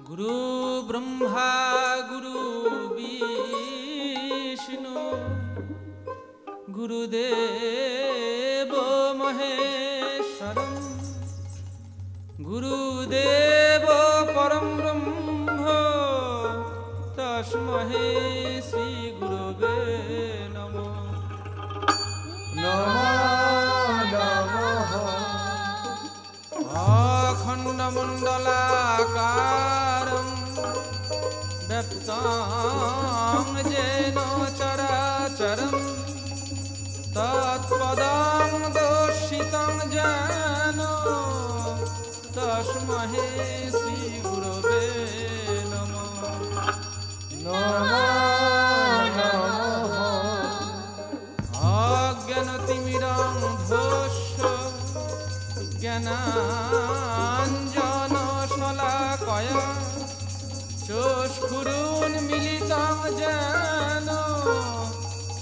गुरु ब्रह्मा गुरु विष्णु गुरुदेव महेश्वरम गुरुदेव परम ब्रह्म तस्मै श्री गुरुवे नमो अखण्डमण्डलाकारं व्याप्तं येन चराचरं तत्पदं दर्शितं येन तस्मै श्री गुरवे नमः अज्ञानतिमिरान्धस्य ज्ञानाञ्जनशलाकया चक्षुरुन्मीलितं येन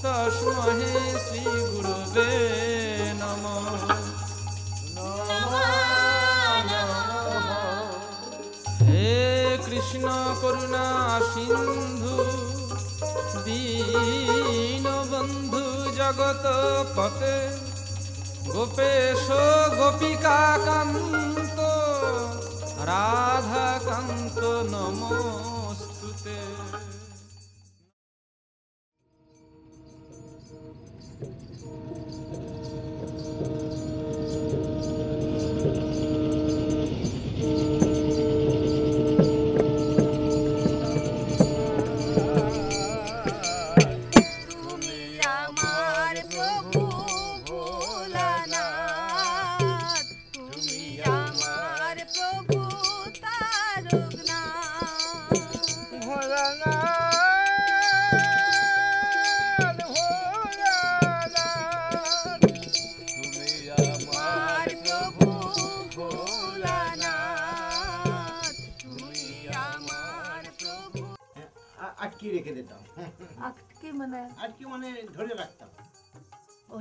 तस्मै श्री गुरवे नमः हे कृष्ण करुणा सिंधु दीनबंधु जगतपते गोपेश गोपिकाकान्त राधाकान्त नमोस्तुते।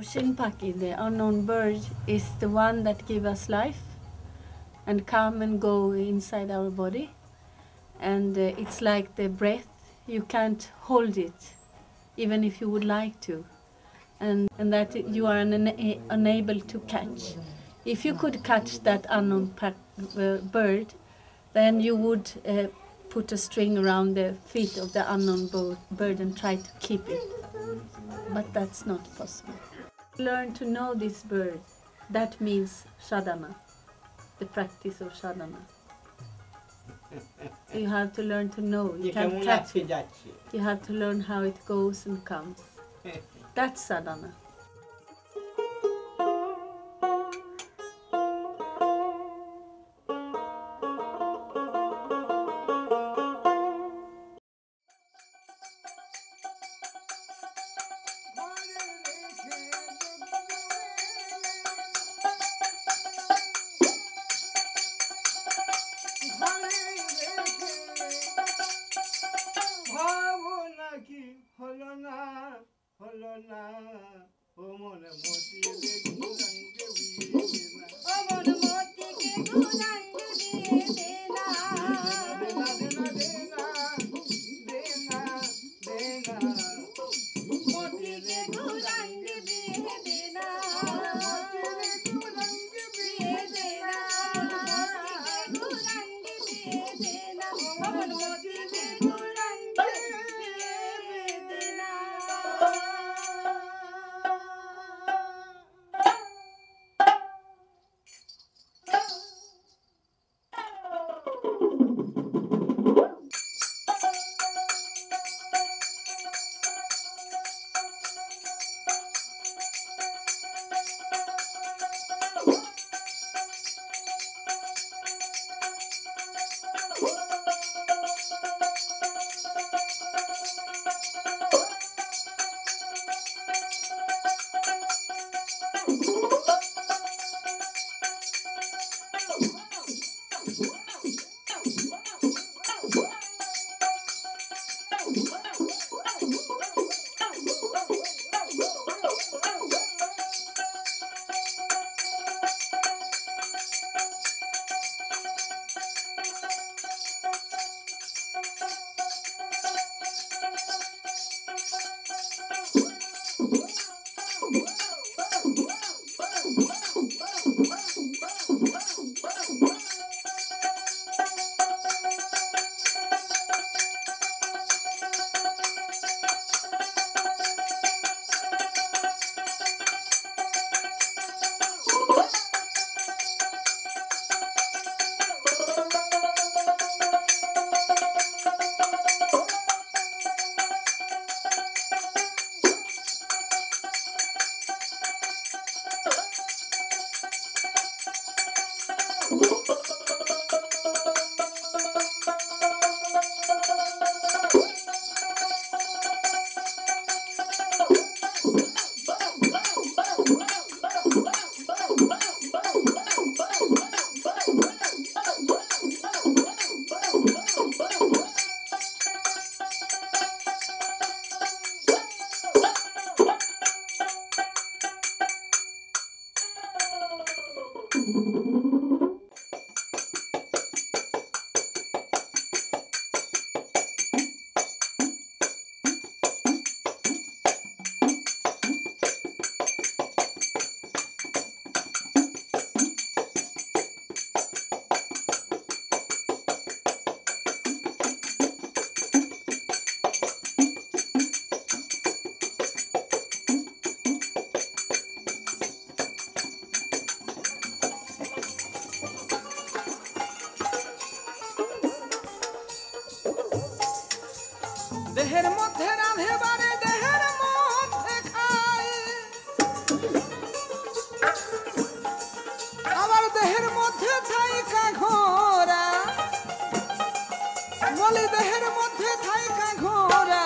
Shinpaki, the unknown bird, is the one that gives us life and come and go inside our body. And it's like the breath, you can't hold it, even if you would like to. And that you are unable to catch. If you could catch that unknown bird, then you would put a string around the feet of the unknown bird and try to keep it. But that's not possible. Learn to know this bird. That means sadhana, the practice of sadhana. You have to learn to know. You can't catch it. You have to learn how it goes and comes. That's sadhana. দেহের মধ্যে রাধে বারে দেহের মধ্যে খায়, আবার দেহের মধ্যে থাইকা ঘোরা, বলি দেহের মধ্যে থাইকা ঘোরা,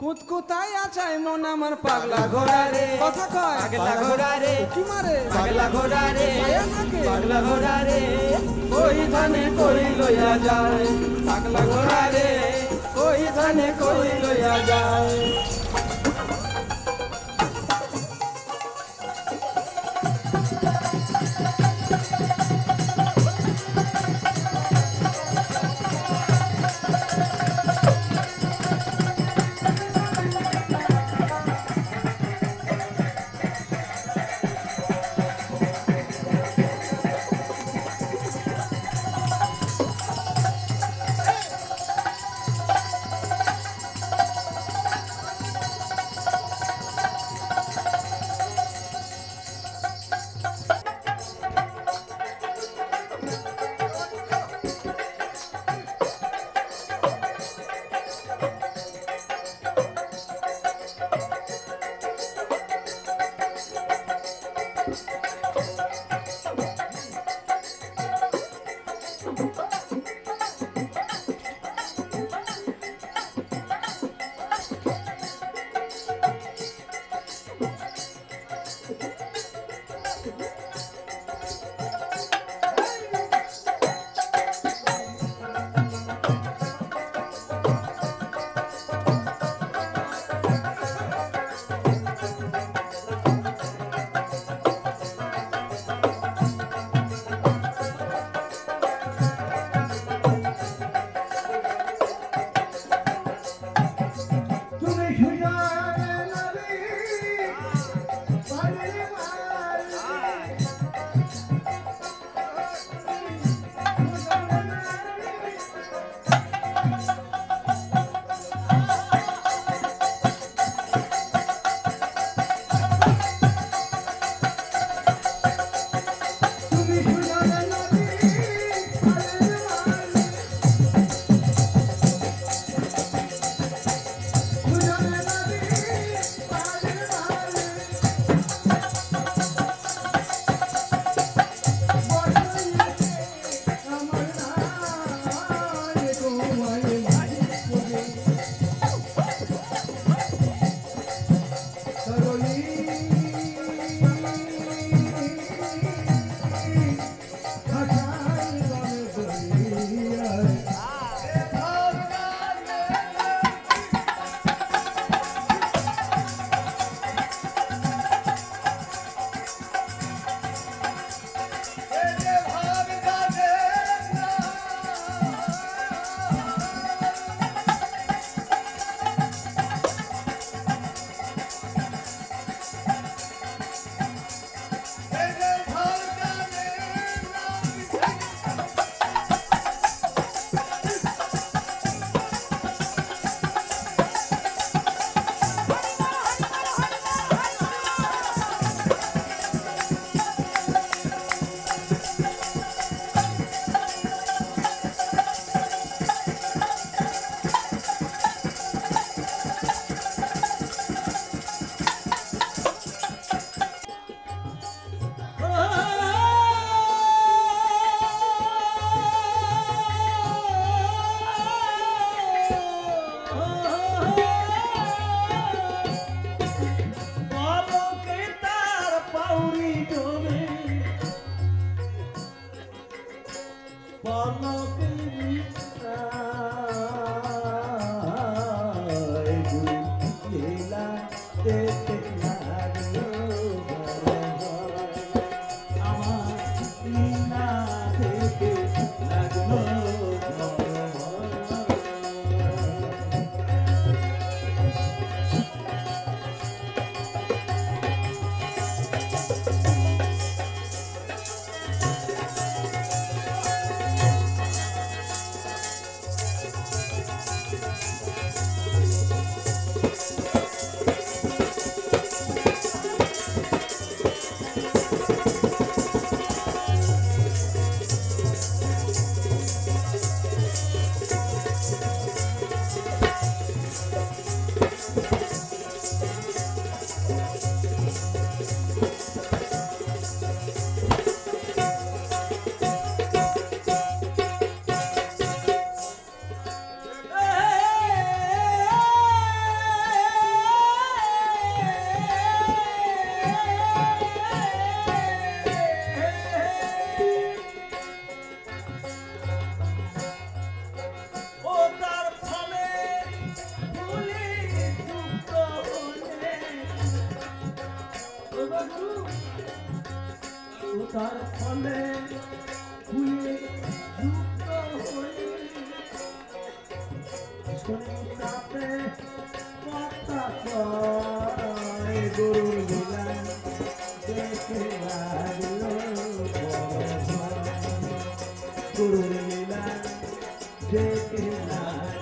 কুতকুতাই আচাই মন আমার পাগলা ঘোড়া রে, কথা কয় পাগলা ঘোড়া রে, কি মারে পাগলা ঘোড়া রে, পাগলা ঘোড়া রে, ওই ধানে কই লইয়া যায়, পাগলা ঘোড়া রে ওই ধানে কই লইয়া যায়। তাতে কথা কয় গরুর লীলা দেখে লাগলো বড় ভয়। গরুর লীলা দেখে লাগলো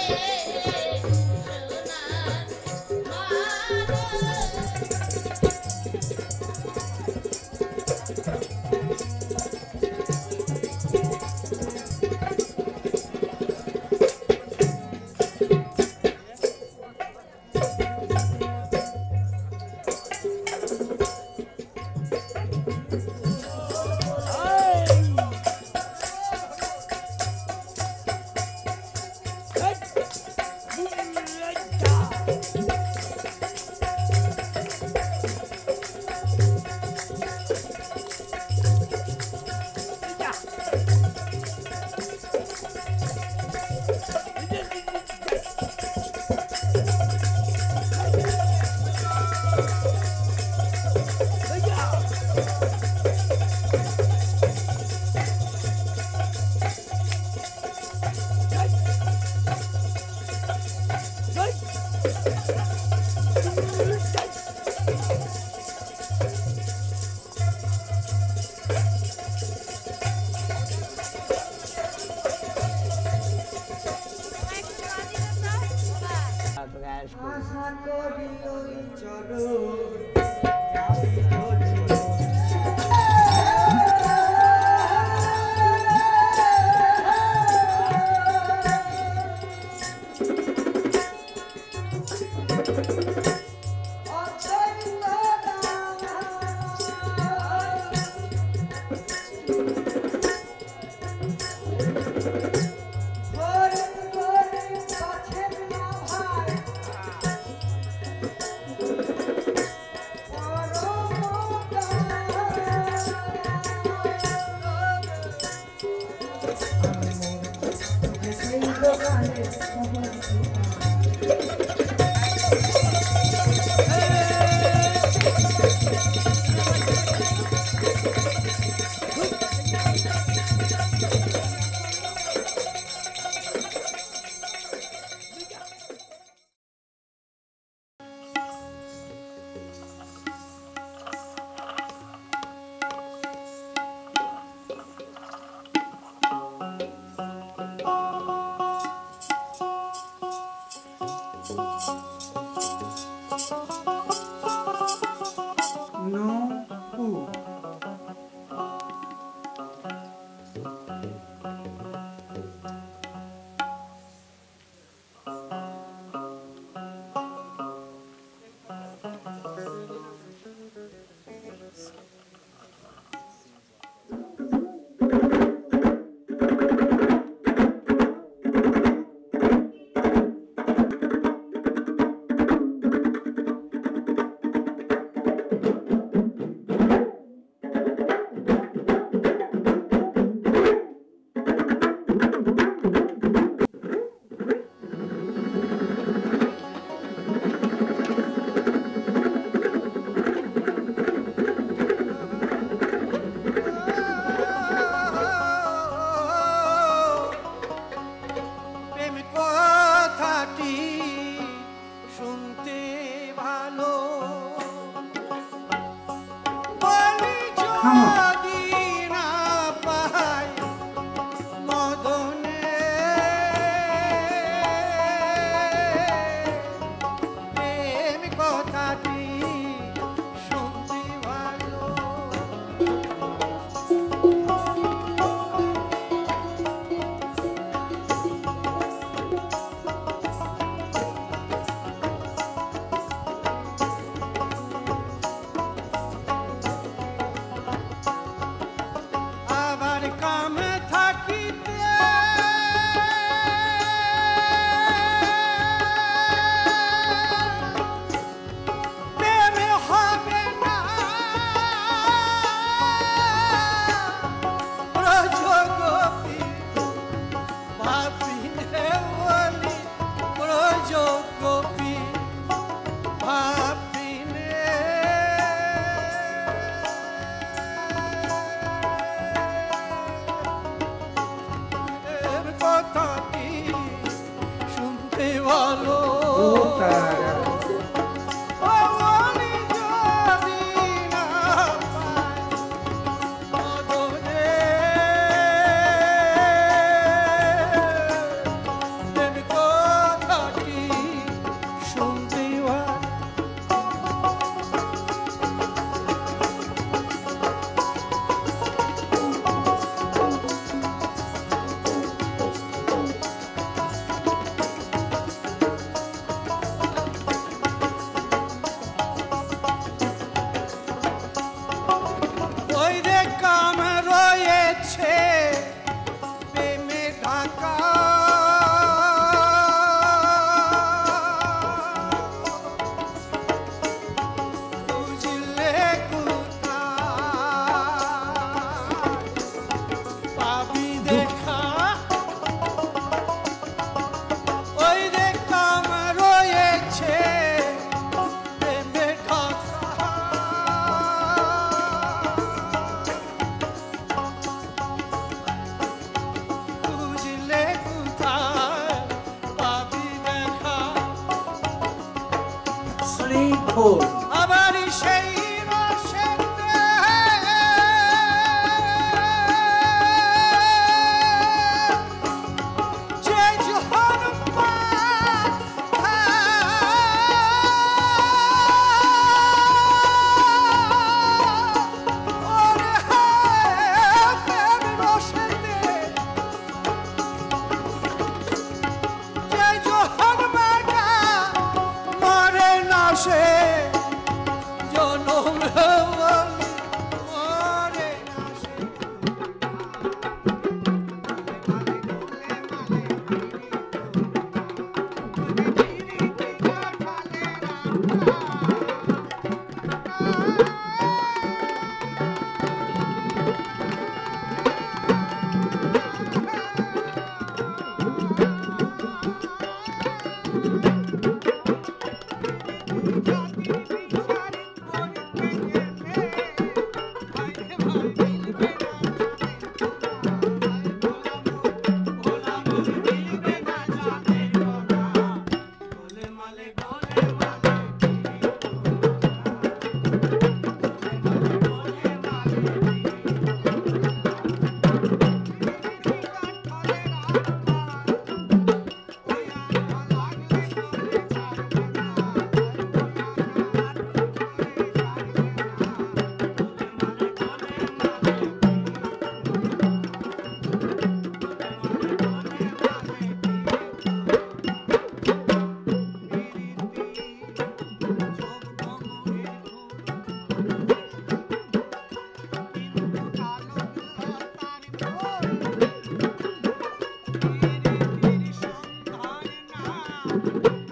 Yeah. করি ওই চরণ খোল আবার সেই রসেতে যে ঝড় পায়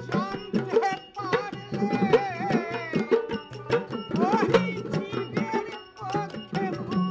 জানতে পারলে ওই জীবের পক্ষে ভুল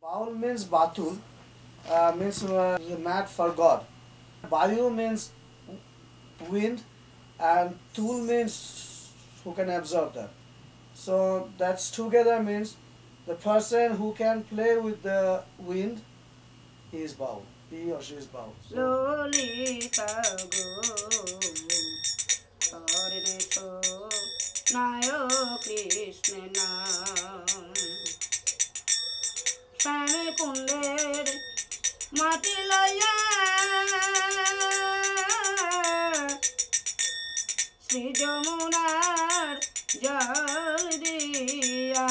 Baul means Batul, means mad for God. Bayu means wind, and Tul means who can absorb that. So that's together means the person who can play with the wind, he is Baul. He or she is Baul. So, Lalita গো হরে তো নায়ক কৃষ্ণ নাম শ্যামে কুণ্ডের মাটি লইয়া শ্রী যমুনার জল দিয়া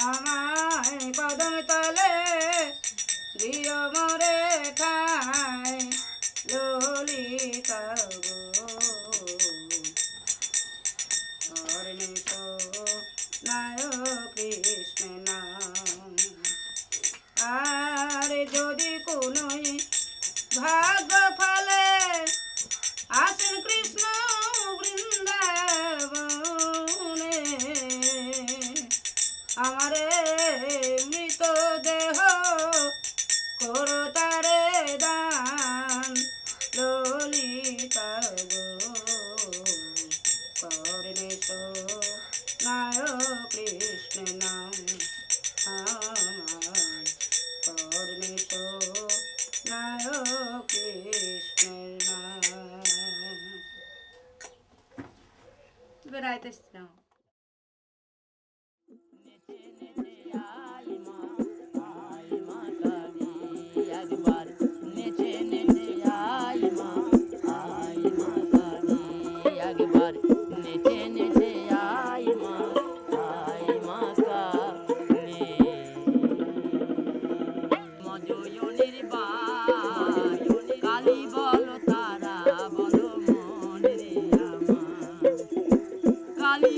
আমায় কদম তলে দিও মরে ঠাই ললিতা গো হরিণীত নায়ক কৃষ্ণ নাম আর যদি কোনোই ভাগ্য ফলে আসেন কৃষ্ণ বৃন্দাবনে আমারে মৃত দেহ করো তারে দান ললিতা গো করণেশ নায়ক কৃষ্ণ নাম আমায় করণেশ নায়ক কৃষ্ণ নাম বেড়াইতেছিলাম কালী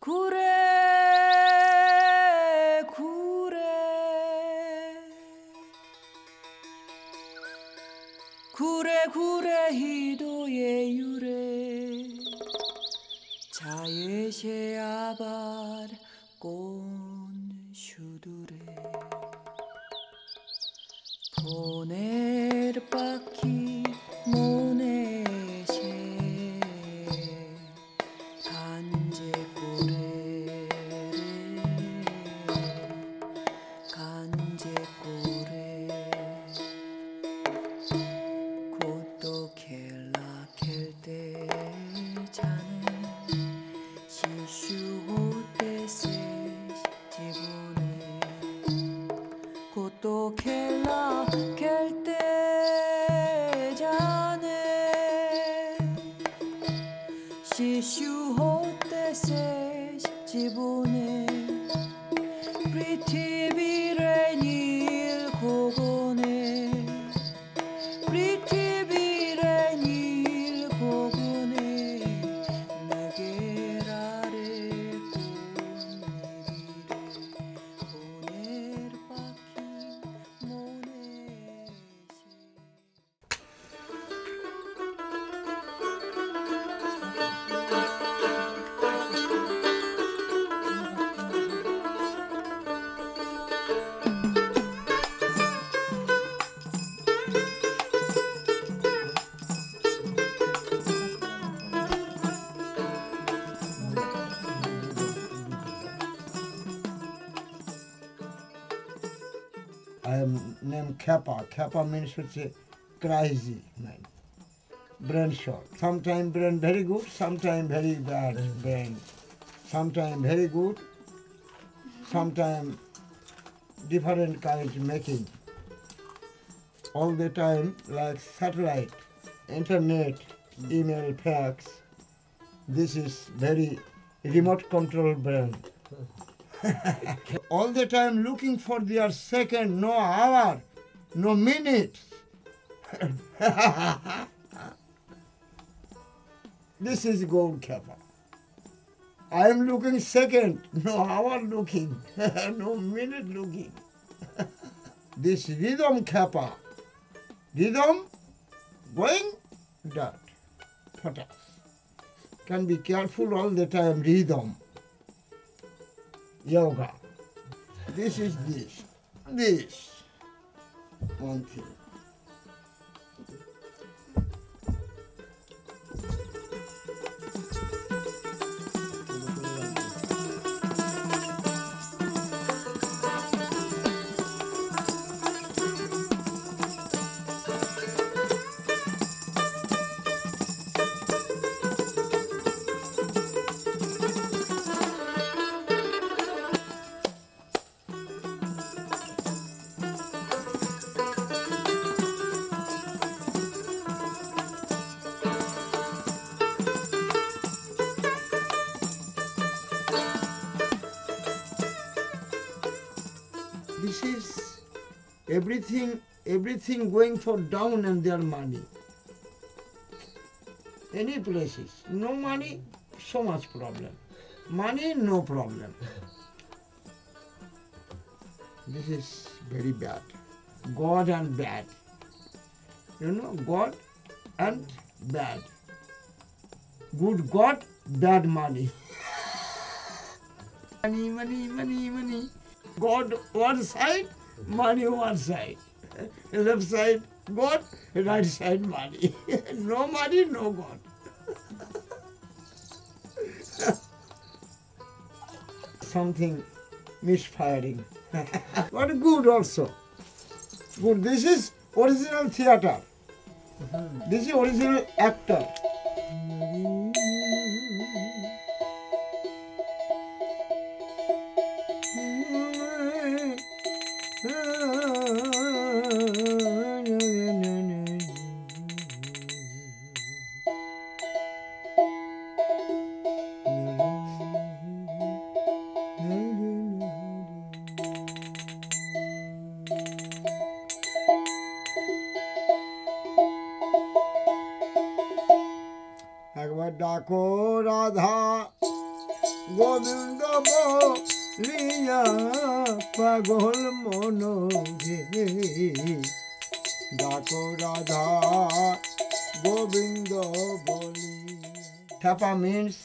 ঘুরে ঘুরে ঘুরে ঘুরে হৃদয়ে উড়ে যায় সে আবার কোন সুদূরে ফোনের পাখি মনে এসে কাঞ্জে করে কাঞ্জে করে কত খেলা খেলতে জানে শিশু হতে শেষ জীবনে কত খেলা খেলতে জানে শিশু হতে শেষ জীবনে পৃথিবীর নীল গগনে পৃথিবীর নীল গগনে মেঘের আড়ে কোনের পাখি মনে এসে I am named Kappa. Kappa means it's a crazy man. Brain short. Sometimes brain very good, sometimes very bad brain. Sometimes very good, sometimes different kinds making. All the time like satellite, internet, email, fax. This is very remote control brain. All the time looking for their second, no hour, no minute. This is gold Kappa. I am looking second, no hour looking, no minute looking. This rhythm Kappa, rhythm going dot, potas. Can be careful all the time, rhythm. Yoga. This is this. One thing. This is everything going for down and their money. Any places, no money, so much problem. Money, no problem. This is very bad. God and bad. You know, God and bad. Good God, bad money. Money. God one side, money one side. Left side, God, right side, money. No money, no God. Something misfiring. But good also. Good. This is original theater. This is original actor. একবার ডাকো রাধা গোবিন্দ বলিয়া পাগল মন রে ডাকো রাধা গোবিন্দ বলি Tapa means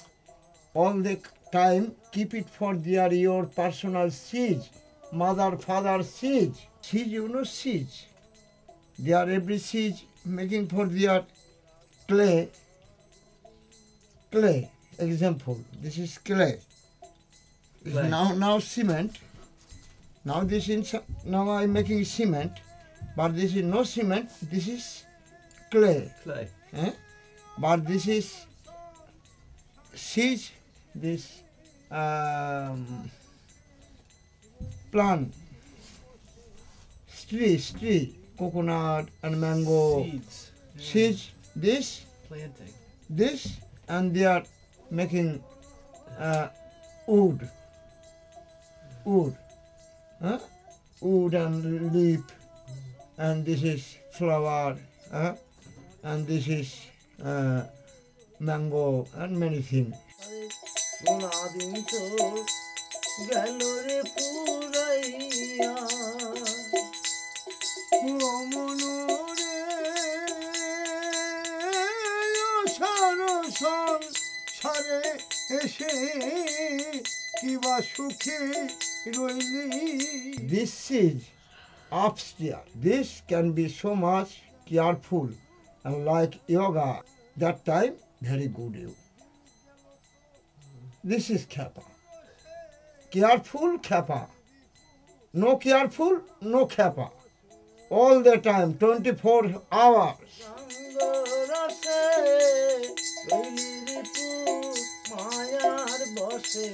all the time keep it for your personal siege, mother, father siege. Siege, you know siege. They are every siege making for their clay. Clay, example, this is clay. Clay. Now cement. Now I'm making cement, but this is no cement, this is clay. Clay. Eh? But this is siege, this plant, tree, coconut and mango, Seeds. siege, Planting. this, and they are making wood, huh? Wood and leaf, and this is flower, and this is mango and many things. সোনাদিন তো গেল রে পুরাইয়া মনরে সংসারে এসে কিবা সুখে রইলি This is upstairs. This can be so much careful and like yoga. That time very good you. This is kappa. Careful kappa. No careful, no kappa. All the time, 24 hours. রসে রইলি মায়ার বসে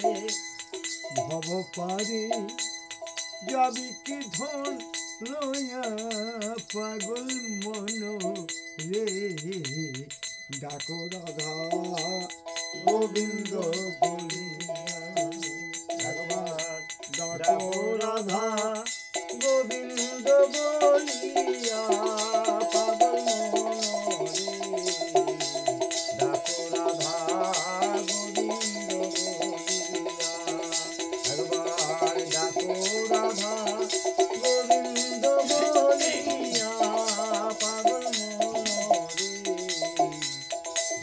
ভব পারে যাবি কি ধন লয়া পাগল মন রে ডাকো রাধা গোবিন্দ বলিয়া একবার ডাকো রাধা গোবিন্দ বলিয়া পাগল মনরে ডাকো রাধা গোবিন্দ বলিয়া একবার ডাকো রাধা গোবিন্দ বলিয়া পাগল মনরে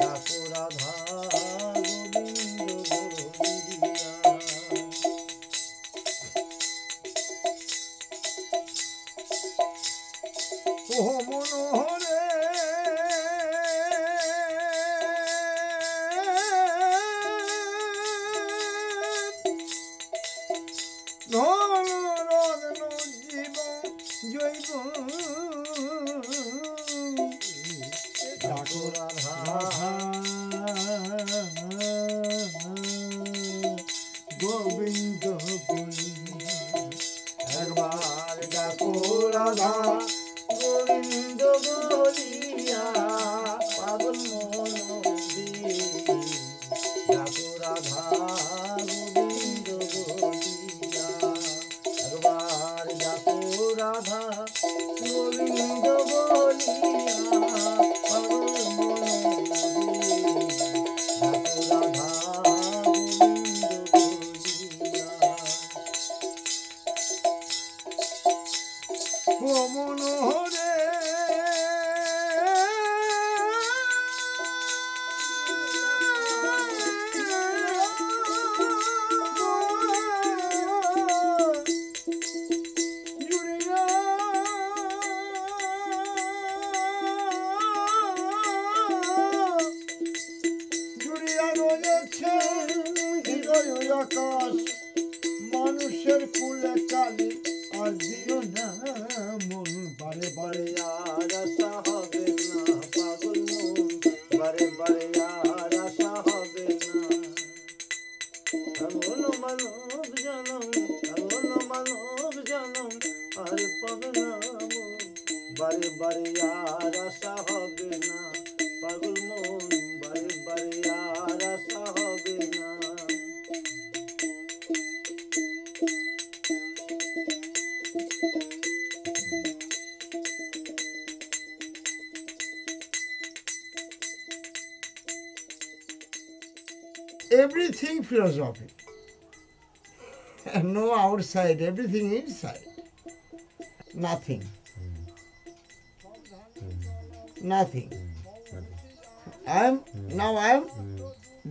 ডাকো রাধা গোবিন্দ বলিয়া ও মনোহরে নরন জীবন জৈব ডাকো রাধা গোবিন্দ বলি একবার ডাকো রাধা গোবিন্দ বলিয়া পাগল মনরে ডাকো রাধা গোবিন্দ বলিয়া একবার ডাকো রাধা গোবিন্দ বলিয়া পাগল মনরে ডাকো রাধা গোবিন্দ বলিয়া ও মনোহরে জুড়িয়া জুড়িয়া রয়েছে হৃদয় আকাশ মানুষের কুলে কালি আর দিও না মন বারে বারে আর আশা হবে না পাগল মন বারে বারে আর আশা হবে না এমন মানব জনম এমন মানব জনম আর পাবে না মন বারে বারে আর আশা হবে না পাগল মন বারে বারে আর আশা হবে না everything philosophy. No outside, everything inside. Nothing. Nothing. Now I am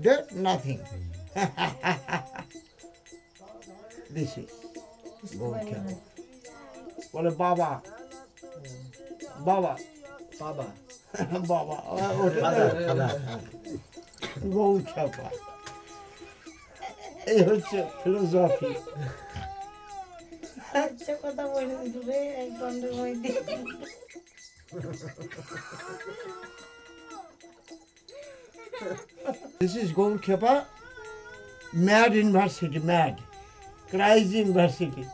dead, nothing. This is Gaur-Khepa. বলে বাবা বাবা Baba. বাবা Gaur-Khepa। এই হচ্ছে ফিলোসফি। আচ্ছা কথা বলে দূরে এক ঘন্টার মধ্যে This is Gaur-Khepa, mad university, mad, crazy university.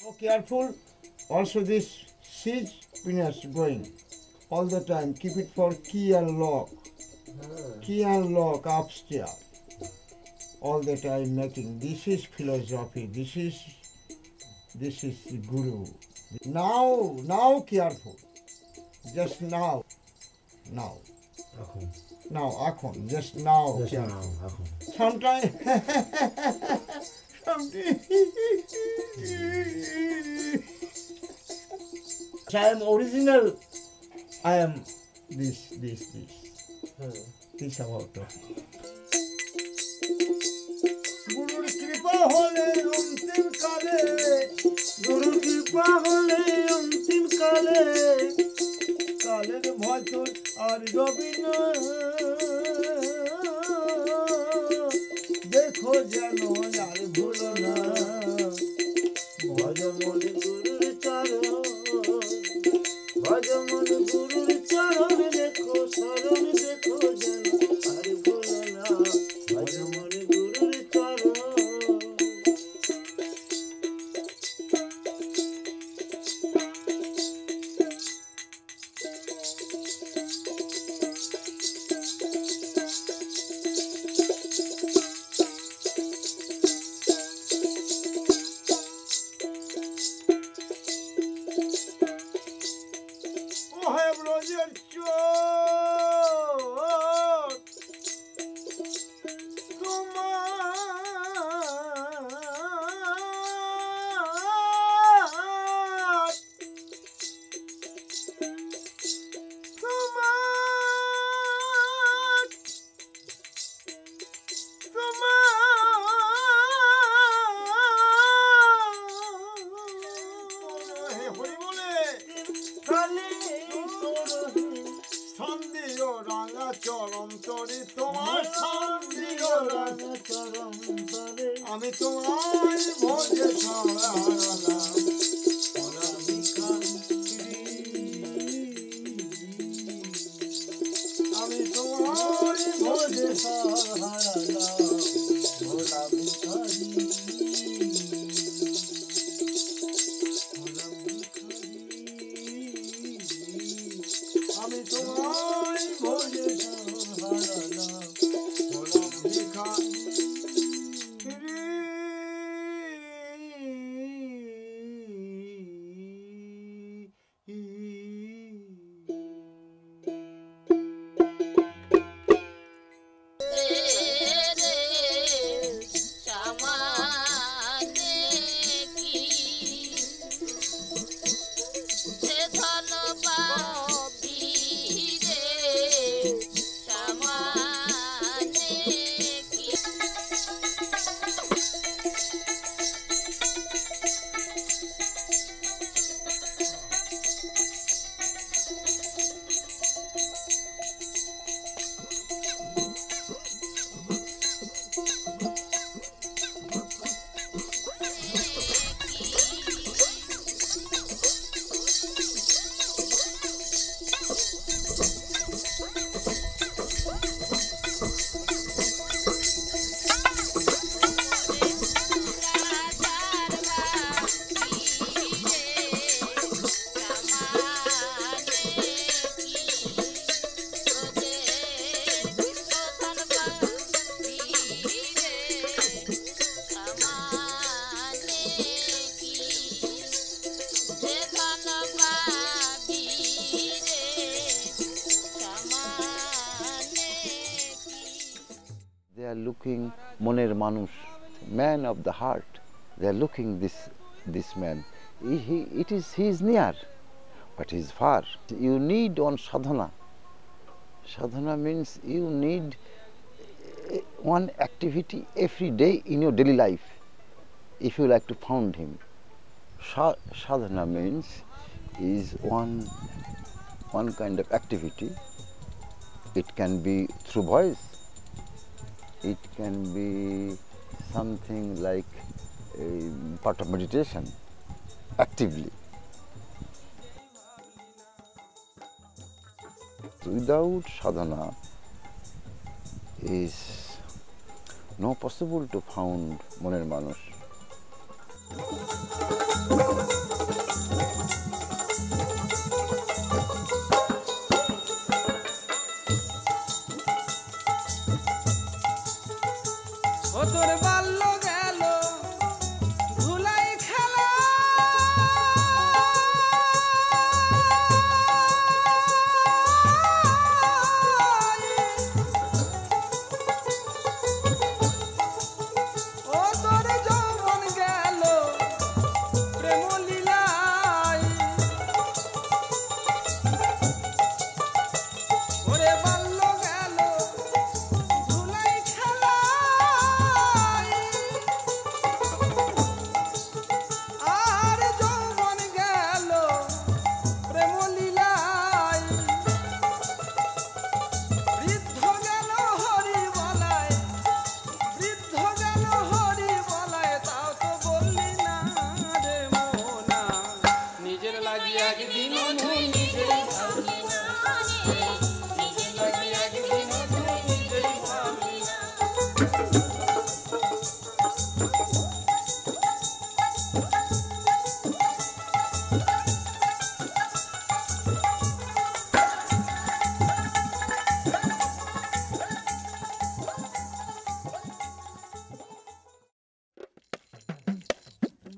So careful. Also this siege penis going all the time. Keep it for key and lock. Key and lock upstairs. All the time making. This is philosophy. This is the guru. Now careful. Just now. Now, Akhon. Just now. Careful. Sometimes. I am original. I am this. This about talking. গুরুর কৃপা হলে অন্তিম কালে, গুরুর কৃপা হলে অন্তিম কালে, কালের ভয় তোর আর রবি না। দেখো যেন আর ভুলো না, ভজমন গুরুর চরণ, ভজমন গুরুর চরণ, দেখো শরণ, দেখো যেন আর ভুলো না, ভজমন গুরুর চরণ। ব্রজের চোর চরম তরে তোমার সন্দিও রাঙা চরম তরে আমি তোমার ভোজে সরালাম আমি তোমার ভোজে সরালাম ভোলা ভিখারি আমি তোমার ভোজে সরালাম ভোলা ভিখারি। are looking Moner Manush, man of the heart. They are looking this man. He is near, but he is far. You need one sadhana. Sadhana means you need one activity every day in your daily life if you like to find him. Sadhana means is one kind of activity. It can be through voice, it can be something like a part of meditation, actively. Without sadhana is no possible to found Moner Manush. ও তোর বাল্য গেল ধুলাই খেলা ও তোর যৌবন গেল প্রেম লীলাই ওরে বাল্য গেল ধুলাই খেলা আর যৌবন গেল প্রেম লীলাই বৃদ্ধ গেল হরি বলায় বৃদ্ধ গেল হরি বলায় তাও তো বললি না রে মোনা নিজের লাগিয়ে একদিন তুই নিজেই ভাবলি না নিজের লাগিয়ে একদিন তুই নিজেই ভাবলি না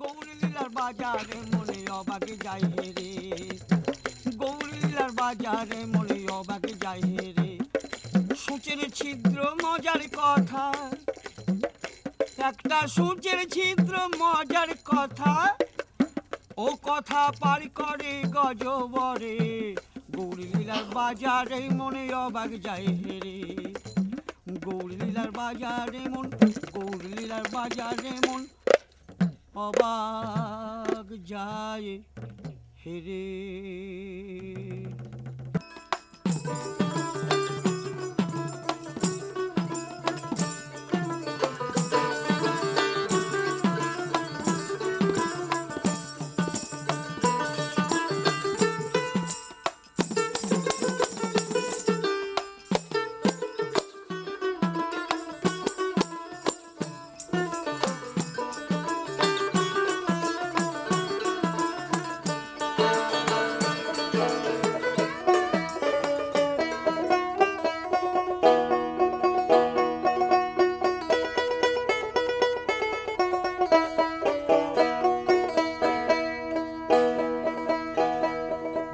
গৌরলীলার বাজারে মনে অবাকে যাই হে রে গৌরলীলার বাজারে মনে অবাকে যাই হে রে সূচের ছিদ্র মজার কথা একটা সূচের ছিদ্র মজার কথা ও কথা পার করে গজবরে গৌরলীলার বাজারে মনে অবাক যাই হে রে গৌরলীলার বাজারে মন গৌরলীলার বাজারে মন অবাক যায় হেরে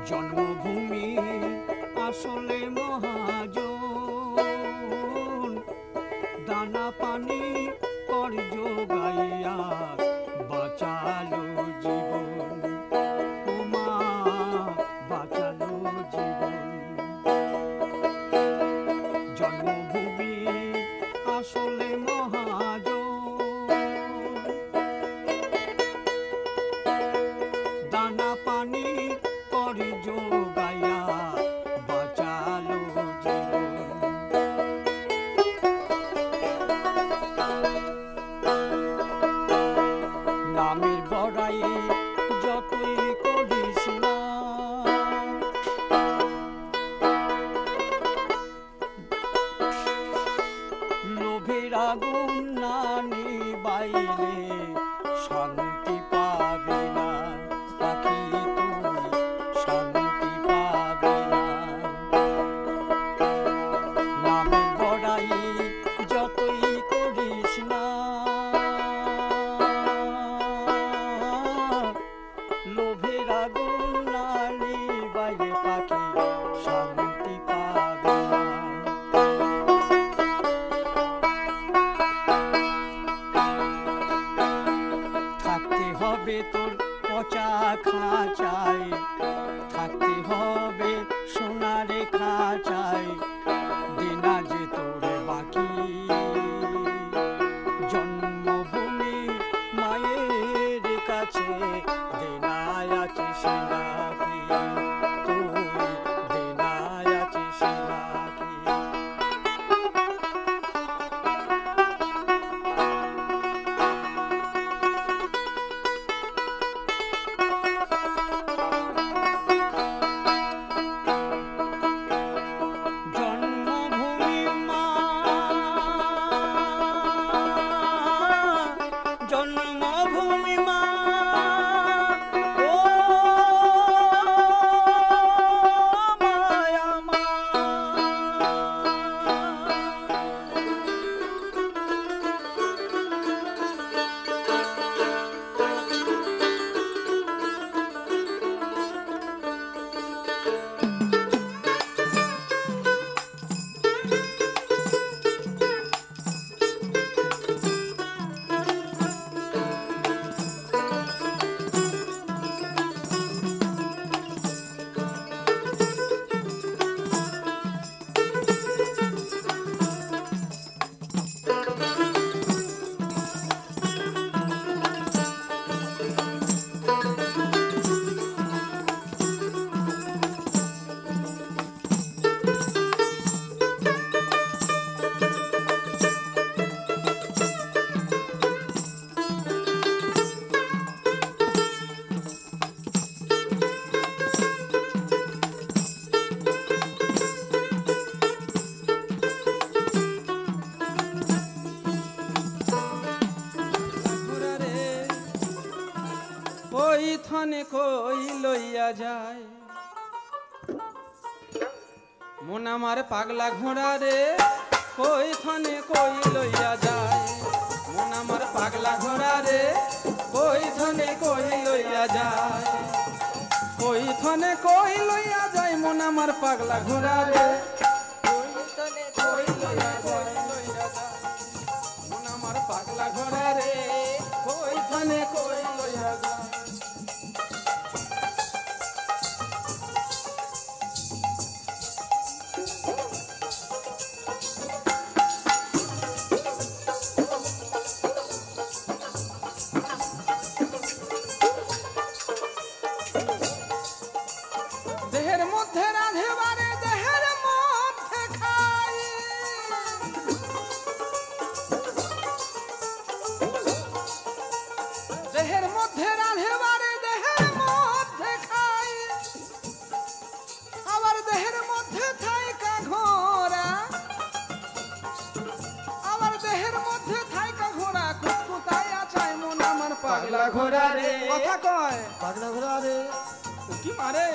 জন্মভূমি আসলে মহাজন দানা পানি কর যোগাইয়া বাঁচালো জীবন ও মা বাঁচালো জীবন জন্মভূমি আসলে মহাজন দানা পানি করে যোগাইয়া বাঁচালো জীবন নামের বড়াই যতই করিস না লোভের আগুন না নিবাইলে শান্তি পাবি না পাখি তুই শান্তি পাবি না নামের বড়াই যতই করিস না লোভের আগুন না নিবাইলে পাখি শান্তি পাবি না খাঁচায় থাকতে হবে সোনার খাঁচায় দেনা যে তোর বাকি জন্মভূমি মায়ের কাছে দেনায় আছিস নাকি তুই দেনায় আছিস নাকি জন্মভূমি মা ও মায়া মা কই থনে কই লইয়া যায় মন আমার পাগলা ঘোড়া রে কই থনে কই লইয়া যায় মন আমার পাগলা ঘোড়া রে কই থনে কই লইয়া যায় কই থনে কই লইয়া যায় মন আমার পাগলা ঘোড়া রে কই থনে কই লইয়া যায় মন আমার পাগলা ঘোড়া রে কই থনে কই লইয়া যায় দেহের মধ্যে রাধে বারে দেহের মধ্যে খাই দেহের মধ্যে রাধে বারে দেহের মধ্যে খাই আবার দেহের মধ্যে থাইকা ঘোড়া আবার দেহের মধ্যে থাইকা ঘোড়া কুতকুতায় আছায় মন আমার পাগলা ঘোড়া রে কথা কয় পাগলা ঘোড়া রে কি মারে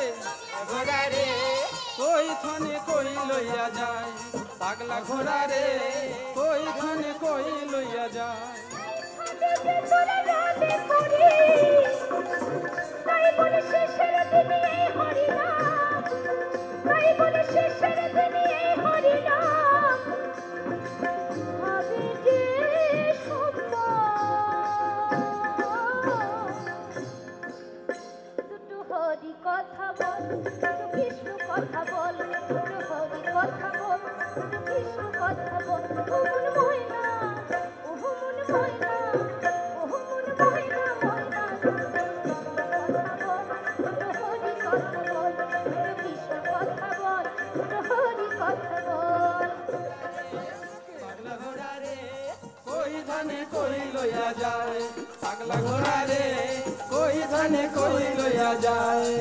ঘোড়া রে কই থনে কই লইয়া যায় পাগলা ঘোড়া রে কই থনে কই লইয়া যায় কথা বল কৃষ্ণ কথা বল হরি কথা বল কৃষ্ণ কথা বল ও মন ময়না ও মন ময়না ও মন ময়না ময়না হরি কথা বল কৃষ্ণ কথা বল হরি কথা বল পাগলা ঘোড়া রে কই থনে কই লইয়া যায় পাগলা ঘোড়া রে কই থনে কই লইয়া যায়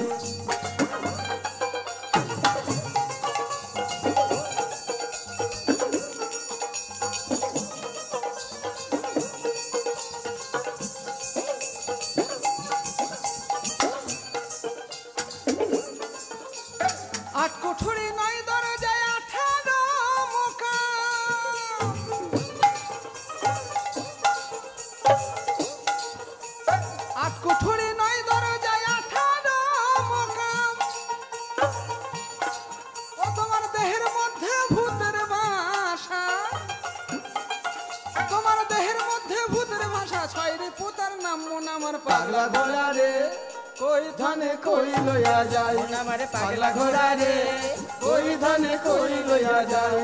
আট কুঠুরি নয় দরজায় 18 মোকাম আট কুঠুরি নয় দরজায় 18 মোকাম ও তোমার দেহের মধ্যে ভূতের বাসা তোমার দেহের মধ্যে ভূতের ভাষা ছয় রে পুতার নাম মন আমার পাগলা ঘোড়া রে কই ধানে কই লইয়া যায় মন আমার পাগলা ঘোড়া রে কই ধানে কই লইয়া যায়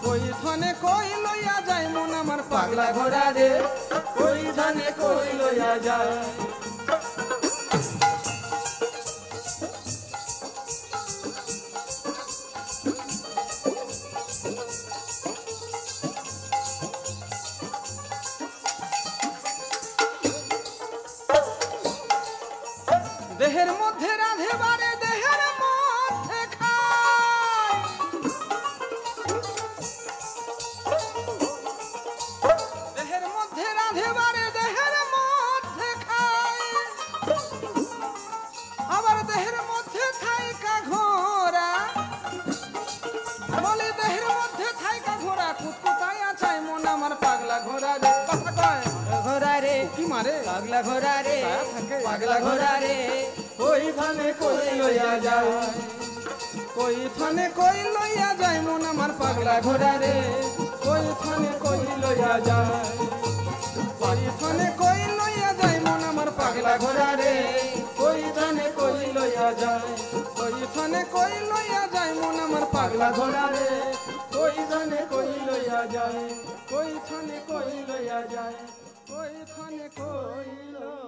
কই ধানে কই লইয়া যায় মন আমার পাগলা ঘোড়া রে কই ধানে কই লইয়া যায় দেহের মধ্যে রাধে বারে দেহের মধ্যে খায় দেহের মধ্যে রাধে বারে দেহের মধ্যে খায় আবার দেহের মধ্যে থাইকা ঘোড়া বলে দেহের মধ্যে থাইকা ঘোড়া কুতকুতায় আছায় মন আমার পাগলা ঘোড়া রে কথা কয় ঘোড়া রে কি মারে পাগলা ঘোড়া রে থাকে পাগলা ঘোড়া রে কই ধানে কই লইয়া যায় কই থানে কই লইয়া যায় মন আমার পাগলা ঘোড়া রে কই থানে কই লইয়া যায় কই থানে কই লইয়া যায় মন আমার পাগলা ঘোড়া রে কই থানে কই লইয়া যায় কই থানে কই লইয়া যায় মন আমার পাগলা ঘোড়া রে কই থানে কই লইয়া যায় কই থানে কই লইয়া যায় কই থানে কই লইয়া